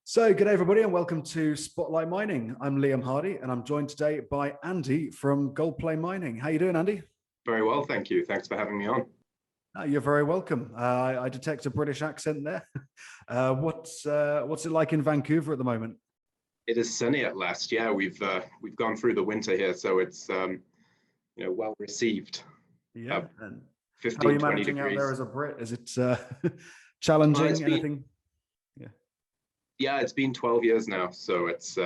So, good day, everybody, and welcome to Spotlight Mining. I'm Liam Hardy, and I'm joined today by Andy from Goldplay Mining. How you doing, Andy? Very well, thank you. Thanks for having me on. You're very welcome. I detect a British accent there. What's it like in Vancouver at the moment? It is sunny at last. Yeah, we've gone through the winter here, so it's well received. Yeah. And 15, how are you 20 managing degrees. out there as a Brit? Is it challenging? Anything? Yeah, it's been 12 years now, so it's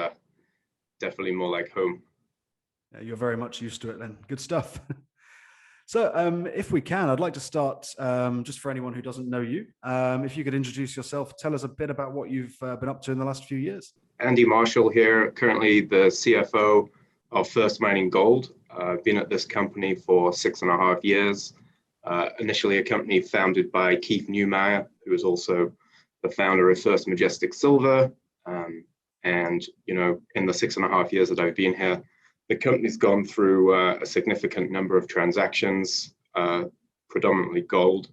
definitely more like home. Yeah, you're very much used to it then. Good stuff. So if we can, I'd like to start just for anyone who doesn't know you. If you could introduce yourself, tell us a bit about what you've been up to in the last few years. Andy Marshall here, currently the CFO of First Mining Gold. I've been at this company for 6.5 years. Initially a company founded by Keith Neumeyer, who is also the founder of First Majestic Silver. And in the 6.5 years that I've been here, the company's gone through a significant number of transactions, predominantly gold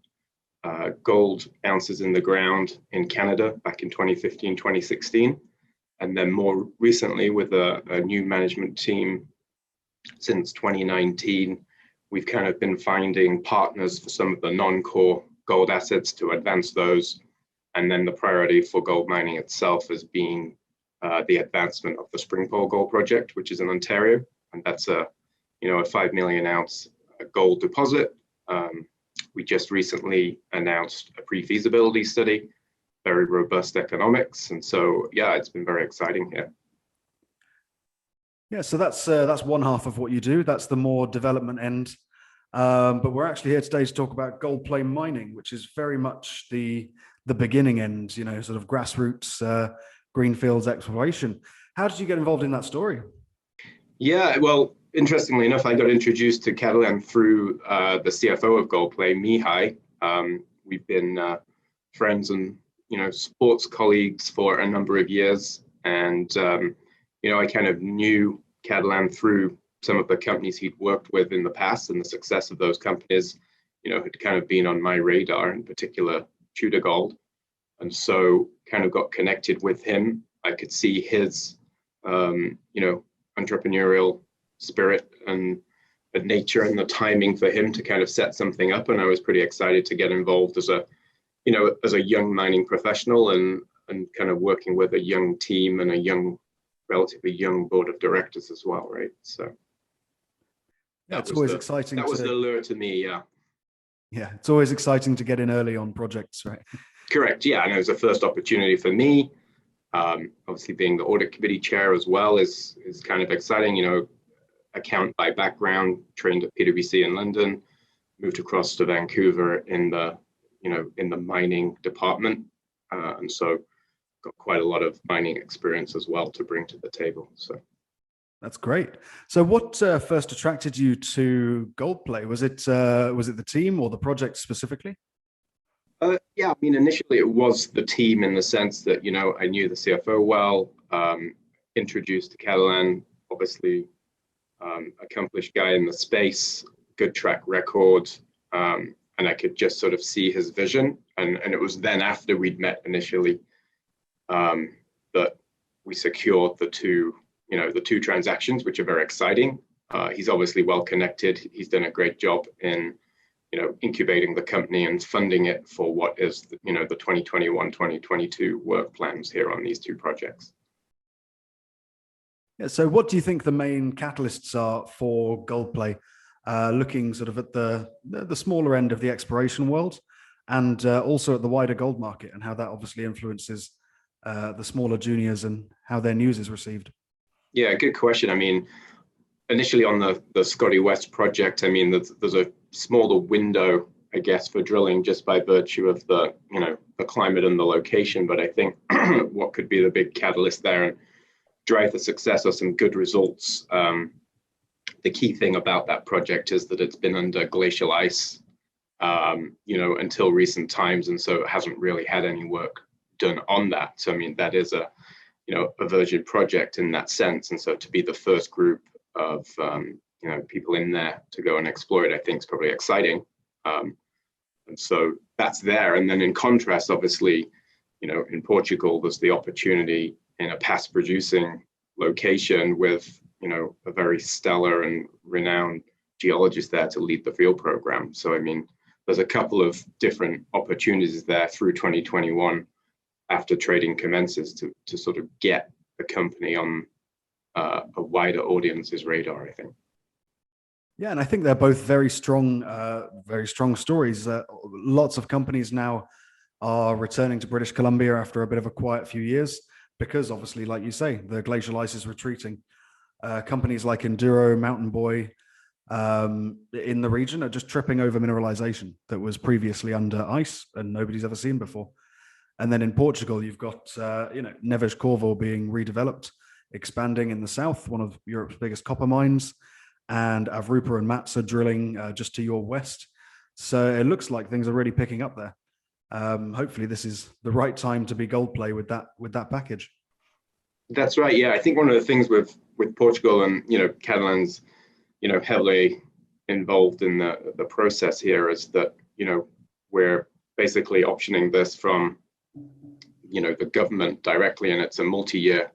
ounces in the ground in Canada back in 2015, 2016. And then more recently with a new management team since 2019, we've kind of been finding partners for some of the non-core gold assets to advance those. And then the priority for gold mining itself is being the advancement of the Springpole Gold Project, which is in Ontario, and that's a 5 million ounce gold deposit. We just recently announced a pre-feasibility study, very robust economics, and so yeah, it's been very exciting here. Yeah, so that's one half of what you do. That's the more development end. But we're actually here today to talk about Goldplay Mining, which is very much the beginning end, sort of grassroots greenfields exploration. How did you get involved in that story? Yeah, well, interestingly enough, I got introduced to Catalan through the CFO of Goldplay, Mihai. We've been friends and sports colleagues for a number of years, and I kind of knew Catalan through some of the companies he'd worked with in the past, and the success of those companies, had kind of been on my radar, in particular Tudor Gold. And so kind of got connected with him. I could see his, entrepreneurial spirit and the nature and the timing for him to kind of set something up. And I was pretty excited to get involved as a young mining professional and kind of working with a young team and a relatively young board of directors as well, right? So yeah, it's always exciting. That was the lure to me, yeah. Yeah, it's always exciting to get in early on projects, right? Correct, yeah, and it was a first opportunity for me. Obviously being the audit committee chair as well is kind of exciting, account by background, trained at PwC in London, moved across to Vancouver in the mining department. And so got quite a lot of mining experience as well to bring to the table, so. That's great. So what first attracted you to Goldplay? Was it the team or the project specifically? Yeah, I mean, initially it was the team in the sense that, I knew the CFO well, introduced to Catalan, obviously accomplished guy in the space, good track record, and I could just sort of see his vision. And it was then after we'd met initially that we secured the two transactions, which are very exciting. He's obviously well connected. He's done a great job in incubating the company and funding it for what is the 2021-2022 work plans here on these two projects. Yeah, so what do you think the main catalysts are for Goldplay, looking sort of at the smaller end of the exploration world and also at the wider gold market, and how that obviously influences the smaller juniors and how their news is received? Yeah, good question. I mean, initially on the Scotty West project, I mean, there's a smaller window, I guess, for drilling just by virtue of the climate and the location. But I think what could be the big catalyst there and drive the success of some good results. The key thing about that project is that it's been under glacial ice, until recent times. And so it hasn't really had any work done on that. So, I mean, that is a virgin project in that sense. And so to be the first group of people in there to go and explore it, I think is probably exciting. And so that's there. And then in contrast, obviously, in Portugal, there's the opportunity in a past producing location with, a very stellar and renowned geologist there to lead the field program. So, I mean, there's a couple of different opportunities there through 2021 after trading commences to sort of get the company on a wider audience's radar, I think. Yeah, and I think they're both very strong stories. Lots of companies now are returning to British Columbia after a bit of a quiet few years because, obviously, like you say, the glacial ice is retreating. Companies like Enduro, Mountain Boy in the region are just tripping over mineralization that was previously under ice and nobody's ever seen before. And then in Portugal, you've got Neves Corvo being redeveloped, expanding in the south, one of Europe's biggest copper mines, and Avrupa and Mats are drilling just to your west. So it looks like things are really picking up there. Hopefully this is the right time to be Goldplay with that package. That's right. Yeah, I think one of the things with Portugal and Catalan's heavily involved in the process here is that we're basically optioning this from the government directly, and it's a multi-year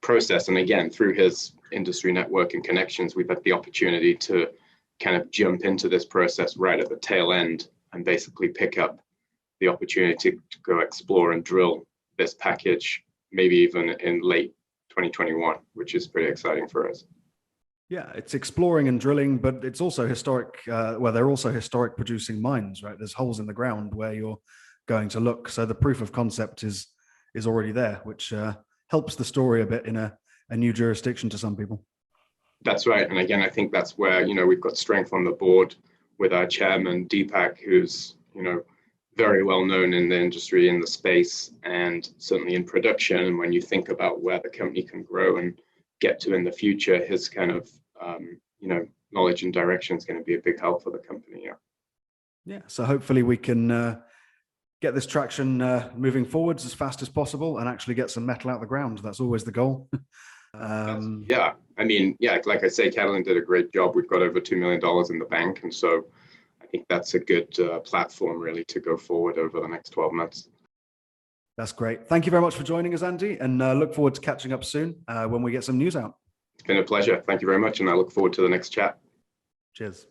process. And again, through his industry network and connections, we've had the opportunity to kind of jump into this process right at the tail end and basically pick up the opportunity to go explore and drill this package, maybe even in late 2021, which is pretty exciting for us. Yeah, it's exploring and drilling, but it's also historic. They're also historic producing mines, right? There's holes in the ground where you're going to look. So the proof of concept is already there, which helps the story a bit in a new jurisdiction to some people. That's right. And again, I think that's where, we've got strength on the board with our chairman, Deepak, who's, very well known in the industry, in the space, and certainly in production. And when you think about where the company can grow and get to in the future, his kind of, knowledge and direction is going to be a big help for the company. Yeah. Yeah. So hopefully we can get this traction moving forwards as fast as possible and actually get some metal out of the ground. That's always the goal. Yeah. I mean, like I say, Catalan did a great job. We've got over $2 million in the bank. And so I think that's a good platform really to go forward over the next 12 months. That's great. Thank you very much for joining us, Andy, and look forward to catching up soon when we get some news out. It's been a pleasure. Thank you very much. And I look forward to the next chat. Cheers.